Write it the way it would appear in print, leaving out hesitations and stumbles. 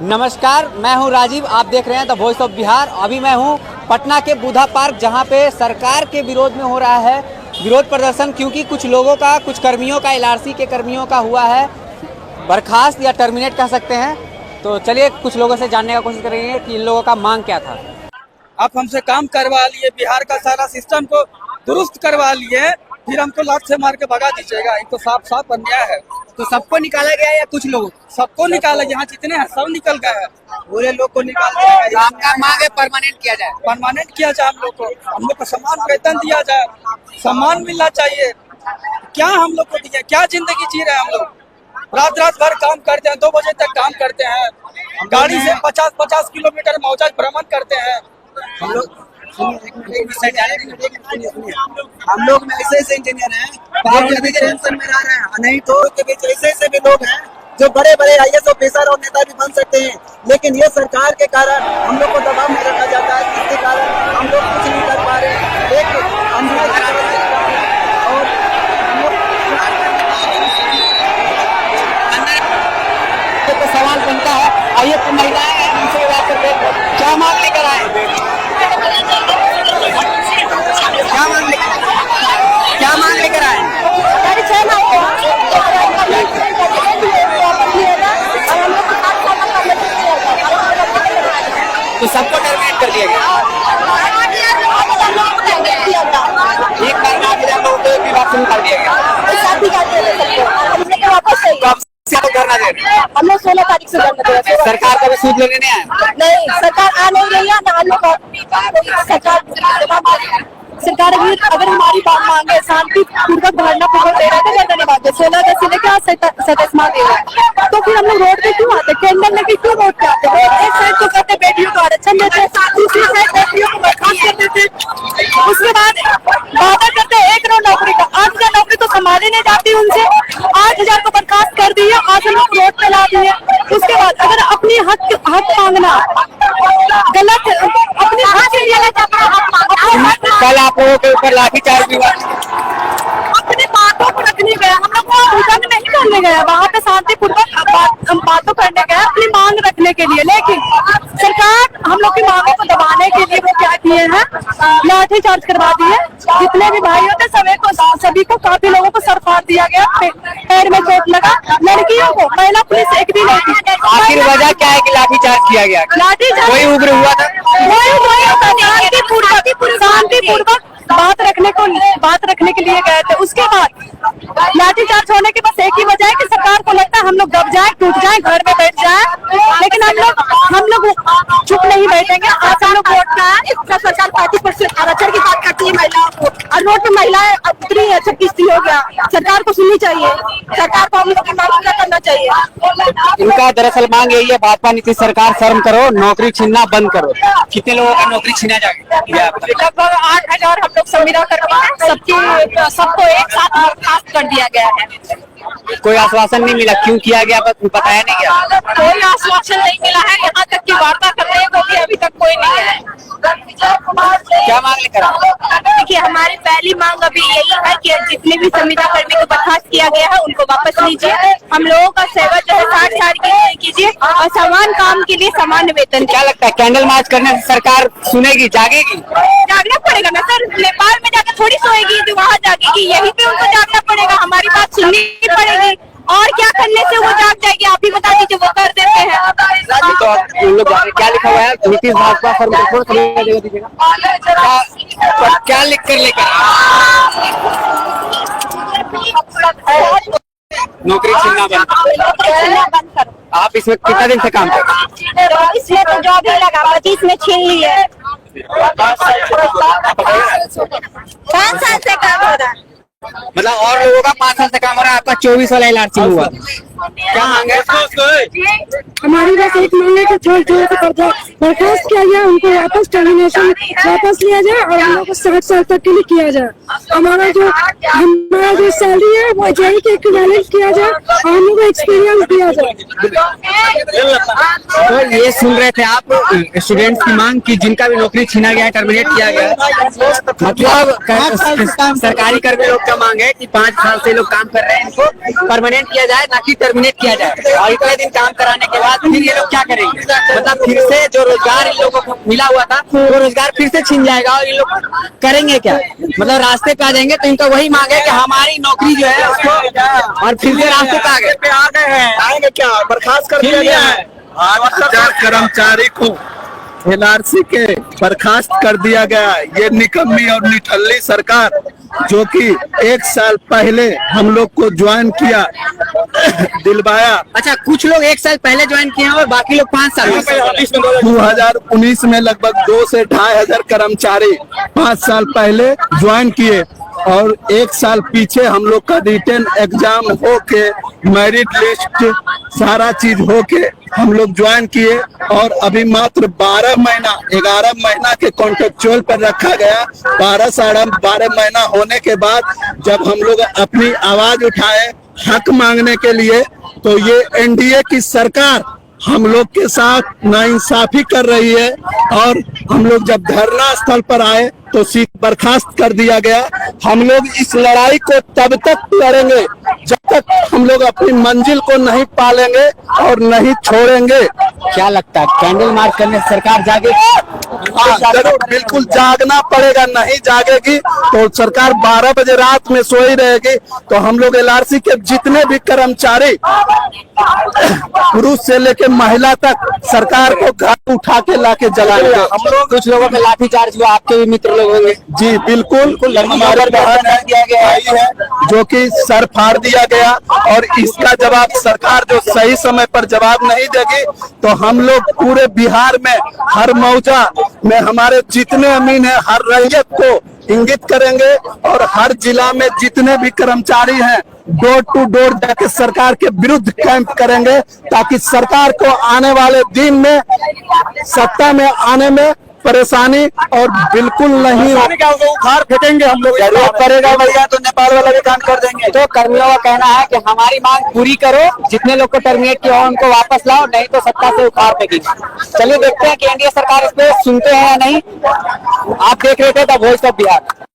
नमस्कार, मैं हूं राजीव। आप देख रहे हैं द वॉइस ऑफ बिहार। अभी मैं हूं पटना के बुधा पार्क, जहां पे सरकार के विरोध में हो रहा है विरोध प्रदर्शन, क्योंकि कुछ लोगों का, कुछ कर्मियों का, एलआरसी के कर्मियों का हुआ है बर्खास्त या टर्मिनेट कह सकते हैं। तो चलिए कुछ लोगों से जानने का कोशिश करेंगे कि इन लोगों का मांग क्या था। आप हमसे काम करवा लिए, बिहार का सारा सिस्टम को दुरुस्त करवा लिए, फिर हमको लात से मार के भगा दीजिएगा। ये तो साफ साफ अन्याय है। तो सबको निकाला गया या कुछ लोगों? सबको निकाला, यहाँ जितने हैं सब निकल गए हैं, पूरे लोग को निकाल तो दिया। आपका मांग है परमानेंट किया जाए? परमानेंट किया जाए। हम लोग को समान वेतन दिया जाए, सम्मान मिलना चाहिए। क्या हम लोग को दिया, क्या जिंदगी जी रहे हैं हम लोग। रात भर काम करते हैं, 2 बजे तक काम करते हैं, गाड़ी से 50-50 किलोमीटर मौजा भ्रमण करते हैं। हम लोग में ऐसे इंजीनियर हैं जो टेंशन में रह रहे हैं, नहीं तो के बीच ऐसे भी लोग हैं जो बड़े आईएएस ऑफिसर और नेता भी बन सकते हैं, लेकिन ये सरकार के कारण हम लोग को दबाव में रखा जाता है, जिसके कारण हम लोग कुछ नहीं कर पा रहे हैं। एक तो सवाल बनता है, आइए तो महिलाएं हैं, उनसे बात करते हैं। क्या मांग लेकर आए? क्या मांग लेकर आए? तो सबको टर्मिनेट कर दिया गया। एक बार 8,000 लोगों को एक भी बात निकाल दिया गया। धरना दे रहे हैं। हम लोग 16 तारीख से धरना दे रहे हैं। सरकार का भी सूद लेने नहीं आया? नहीं, सरकार आ नहीं रही है ना। हम लोग सरकार अगर हमारी बात मांगे, शांति पूर्वक धरना पूर्वक दे रहे थे, धरना नहीं मांगे। 16 अगस्त से लेकर 27 माह दे रहे, तो फिर हम लोग रोड पे क्यों आते? कैंडल लेके क्यों रोड पे आते? एक साइड तो कहते बेटियों को आरक्षण देते, दूसरी साइड बेटियों को बर्खास्त कर देते, उसके बाद वादा करते 1 करोड़ नौकरी का। 8,000 नौकरी तो संभाली नहीं जाती उनसे, 8,000 को बर्खास्त कर दिए, आज हम लोग रोड पे ला दिए। उसके बाद अगर अपनी हक मांगना गलत, अपने हक के लिए कल आप लोगों के ऊपर लाठीचार्ज भी हुआ। अपने बातों को रखने गया, हम लोग को उधर नहीं करने गया, वहाँ पे शांतिपूर्वक हम बातों करने गए अपनी मांग रखने के लिए। लेकिन सरकार हम लोग की मांगों को दबाने के लिए वो क्या किए हैं, लाठी चार्ज करवा दिए। जितने भी भाई होते सभी को काफी लोगों को सर फाड़ दिया गया, पैर में चोट लगा। लड़कियों को, महिला पुलिस एक भी नहीं थी। आखिर वजह क्या है कि लाठीचार्ज किया गया? लाठीचार्ज कोई उग्र हुआ था? शांतिपूर्वक बात रखने के लिए गए थे। उसके बाद लाठीचार्ज होने की बस एक ही वजह है कि सरकार को लगता है हम लोग दब जाए, टूट जाए, घर में बैठ जाए। लेकिन हम लोग चुप नहीं बैठेंगे। आज हम लोग वोट का है, सरकार 35% आरक्षण की बात करती है महिलाओं को, और रोड पे महिलाएं उतरी है, 36 हो गया। सरकार को सुननी चाहिए, सरकार को हम लोग की मांग पूरा करना चाहिए। इनका दरअसल मांग यही है, भाजपा नीति सरकार शर्म करो, नौकरी छीनना बंद करो। कितने लोगों का नौकरी छीना जाएगा? लगभग 8,000 हम लोग संविदा करवा, सबको एक साथ बर्खास्त कर दिया गया है। कोई आश्वासन नहीं मिला, क्यों किया गया बताया नहीं गया? कोई आश्वासन नहीं मिला है, यहाँ तक की वार्ता करने को भी अभी तक कोई नहीं है। क्या मांग लेकर आए? देखिए, हमारी पहली मांग अभी यही है कि जितने भी संविदा कर्मी को बर्खास्त किया गया है उनको वापस लीजिए। हम लोगों का सेवा जो है 60 साल की कीजिए, और समान काम के लिए समान वेतन। क्या लगता है कैंडल मार्च करने से सरकार सुनेगी, जागेगी? जागना पड़ेगा ना सर, नेपाल में जाकर थोड़ी सोएगी जो वहाँ जागेगी, यहीं पे उनको जागना पड़ेगा, हमारी बात सुननी पड़ेगी। और क्या करने से वो जाग जाएगी, आप ही बता दीजिए। वो कर देते हैं तो लोग क्या लिखा हुआ है? नीतीश भाजपा फॉर्म दीजिएगा। क्या लिख कर लेकर नौकरी छीनना बंद करो। आप इसमें कितना दिन से काम कर रहे हैं? इसमें तो जॉब ही लगा, 25 में छीन लिए। 5 साल से काम हो रहा है। मतलब और लोगों का 5 साल से काम हो रहा है, आपका 24 वाला एलआरसी हुआ। क्या मांगे? हमारी बस एक मांग है कि जोर से बर्खास्त किया जाए, उनको वापस टर्मिनेशन वापस लिया जाए, और हम लोग को 60 साल तक के लिए किया जाए। हमारा जो सैलरी है वो जेई के इक्विवेलेंट किया जाए, और हम लोग को एक्सपीरियंस दिया जाए। तो ये सुन रहे थे आप स्टूडेंट्स की मांग की जिनका भी नौकरी छीना गया है, टर्मिनेट किया गया है। मतलब सरकारी कर्मी लोग का मांग है कि 5 साल से लोग काम कर रहे हैं, इनको परमानेंट किया जाए ना कि टर्मिनेट किया जाए। और इतने दिन काम कराने के बाद फिर ये लोग क्या करेंगे? मतलब फिर से जो रोजगार इन लोगों को मिला हुआ था वो रोजगार फिर से छीन जाएगा और ये लोग करेंगे क्या? मतलब रास्ते पे आ जाएंगे। तो इनका वही मांग है कि हमारी नौकरी जो है उसको, और फिर से रास्ते पे आ गए हैं। आएंगे क्या? बर्खास्त कर दिया गया है। 8,000 कर्मचारी को एलआरसी के बर्खास्त कर दिया गया। ये निकम्मी और निठल्ली सरकार जो कि 1 साल पहले हम लोग को ज्वाइन किया, दिलवाया। अच्छा, कुछ लोग 1 साल पहले ज्वाइन किए हैं और बाकी लोग 5 साल 2019 में लगभग 2 से 2,500 कर्मचारी 5 साल पहले ज्वाइन किए और 1 साल पीछे हम लोग का रिटन एग्जाम होके, मेरिट लिस्ट सारा चीज होके हम लोग ज्वाइन किए और अभी मात्र 11 महीना के कॉन्ट्रेक्चुअल पर रखा गया। 12 महीना होने के बाद जब हम लोग अपनी आवाज उठाए हक मांगने के लिए, तो ये एनडीए की सरकार हम लोग के साथ नाइंसाफी कर रही है। और हम लोग जब धरना स्थल पर आए तो सीट बर्खास्त कर दिया गया। हम लोग इस लड़ाई को तब तक लड़ेंगे जब तक हम लोग अपनी मंजिल को नहीं पालेंगे और नहीं छोड़ेंगे। क्या लगता है कैंडल मार्च करने से सरकार जागेगी? जरूर, बिल्कुल जागना पड़ेगा। नहीं जागेगी तो सरकार 12 बजे रात में सोई रहेगी। तो हम लोग एलआरसी के जितने भी कर्मचारी, पुरुष से लेके महिला तक, सरकार को घर उठा के लाके जलाएंगे। हम लोग, कुछ लोगों पे लाठीचार्ज हुआ, आपके भी मित्र लोग होंगे। जी बिल्कुल, हमारे बहन भाई है जो कि सर फाड़ दिया गया और इसका जवाब सरकार जो सही समय पर जवाब नहीं देगी तो हम लोग पूरे बिहार में हर मौजा में हमारे जितने अमीन है हर रैयत को इंगित करेंगे और हर जिला में जितने भी कर्मचारी हैं डोर टू डोर जाके सरकार के विरुद्ध कैंप करेंगे ताकि सरकार को आने वाले दिन में सत्ता में आने में परेशानी और बिल्कुल नहीं उखाड़ फेंकेंगे हम लोग। जरूरत पड़ेगा भैया तो नेपाल वाला भी काम कर देंगे। तो कर्मियों का कहना है कि हमारी मांग पूरी करो, जितने लोग को टर्मिनेट किया हो उनको वापस लाओ, नहीं तो सत्ता से उखाड़ फेंकेंगे। चलिए देखते हैं कि एनडीए सरकार इस पे सुनते हैं या नहीं। आप देख रहे थे द वॉइस ऑफ बिहार।